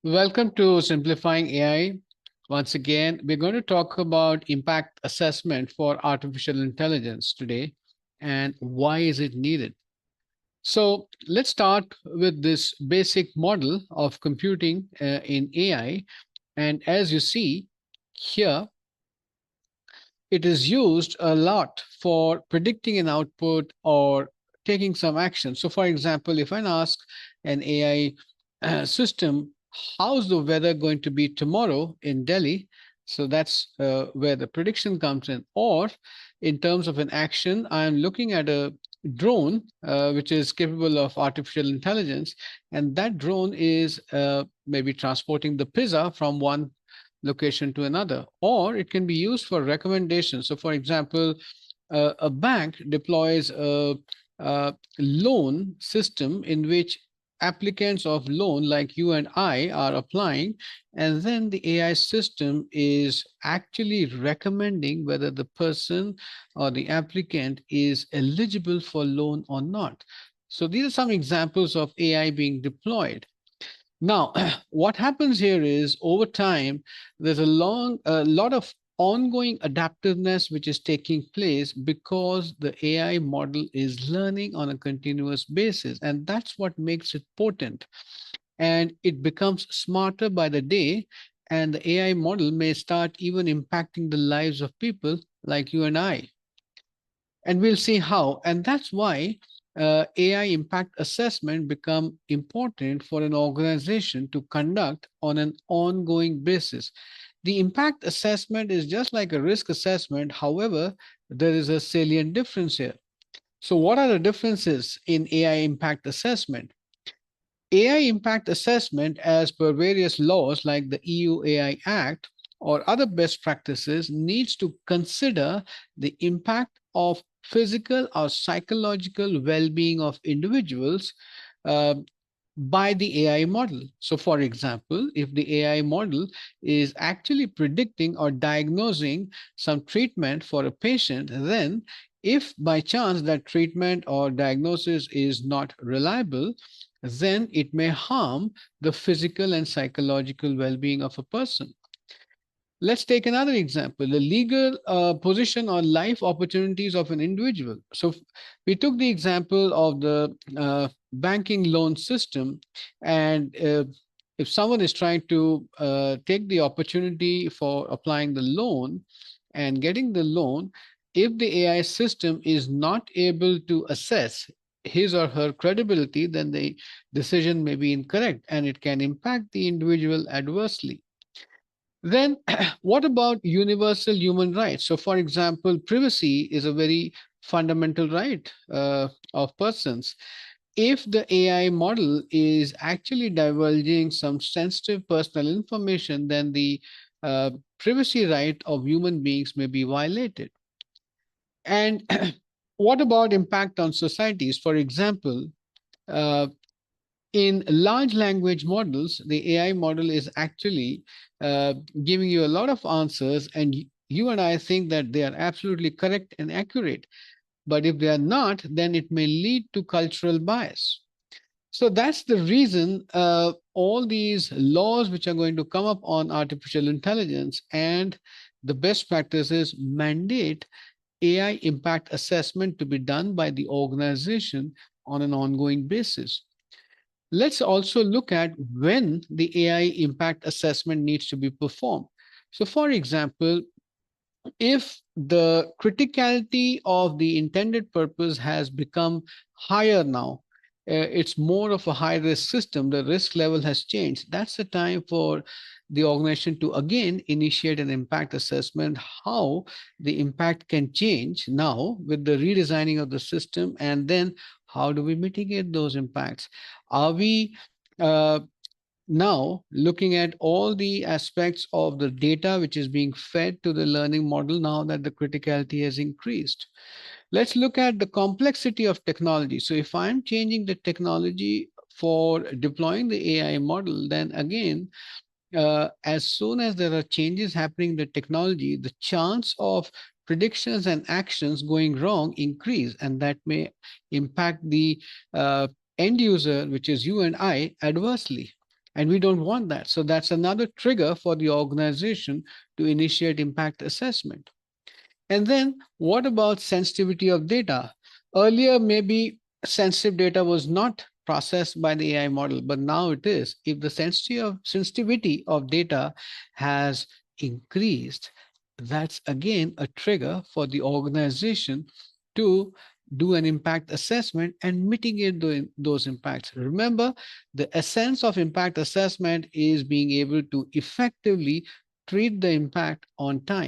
Welcome to Simplifying AI. Once again, we're going to talk about impact assessment for artificial intelligence today and why is it needed. So let's start with this basic model of computing in AI. And as you see here, it is used a lot for predicting an output or taking some action. So, for example, if I ask an AI system, how's the weather going to be tomorrow in Delhi? So that's where the prediction comes in. Or in terms of an action, I'm looking at a drone which is capable of artificial intelligence, and that drone is maybe transporting the pizza from one location to another, or it can be used for recommendations. So, for example, a bank deploys a loan system in which applicants of loan like you and I are applying, and then the AI system is actually recommending whether the person or the applicant is eligible for loan or not. So these are some examples of AI being deployed. Now, what happens here is over time, there's a lot of ongoing adaptiveness which is taking place because the AI model is learning on a continuous basis. And that's what makes it potent. And it becomes smarter by the day. And the AI model may start even impacting the lives of people like you and I, and we'll see how. And that's why AI impact assessment become important for an organization to conduct on an ongoing basis. The impact assessment is just like a risk assessment. However, there is a salient difference here. So what are the differences in AI impact assessment? AI impact assessment, as per various laws like the EU AI Act or other best practices, needs to consider the impact of physical or psychological well being of individuals uh, by the AI model. So, for example, if the AI model is actually predicting or diagnosing some treatment for a patient, then if by chance that treatment or diagnosis is not reliable, then it may harm the physical and psychological well being of a person. Let's take another example, the legal position on life opportunities of an individual. So, we took the example of the banking loan system, and if someone is trying to take the opportunity for applying the loan and getting the loan, if the AI system is not able to assess his or her credibility, then the decision may be incorrect and it can impact the individual adversely. Then, what about universal human rights? So, for example, privacy is a very fundamental right of persons. If the AI model is actually divulging some sensitive personal information, then the privacy right of human beings may be violated. And what about impact on societies? For example, uh, in large language models, the AI model is actually giving you a lot of answers, and you and I think that they are absolutely correct and accurate. But if they are not, then it may lead to cultural bias. So that's the reason all these laws which are going to come up on artificial intelligence and the best practices mandate AI impact assessment to be done by the organization on an ongoing basis. Let's also look at when the AI impact assessment needs to be performed. So, for example, if the criticality of the intended purpose has become higher now, it's more of a high risk system, the risk level has changed. That's the time for the organization to again initiate an impact assessment, how the impact can change now with the redesigning of the system, and then how do we mitigate those impacts? Are we uh, now looking at all the aspects of the data which is being fed to the learning model now that the criticality has increased? Let's look at the complexity of technology. So if I'm changing the technology for deploying the AI model, then again, as soon as there are changes happening in the technology, the chance of predictions and actions going wrong increase, and that may impact the uh, end user, which is you and I, adversely. And we don't want that. So that's another trigger for the organization to initiate impact assessment. And then what about sensitivity of data? Earlier, maybe sensitive data was not processed by the AI model, but now it is. If the sensitivity of data has increased, that's again a trigger for the organization to do an impact assessment and mitigate those impacts. Remember, the essence of impact assessment is being able to effectively treat the impact on time.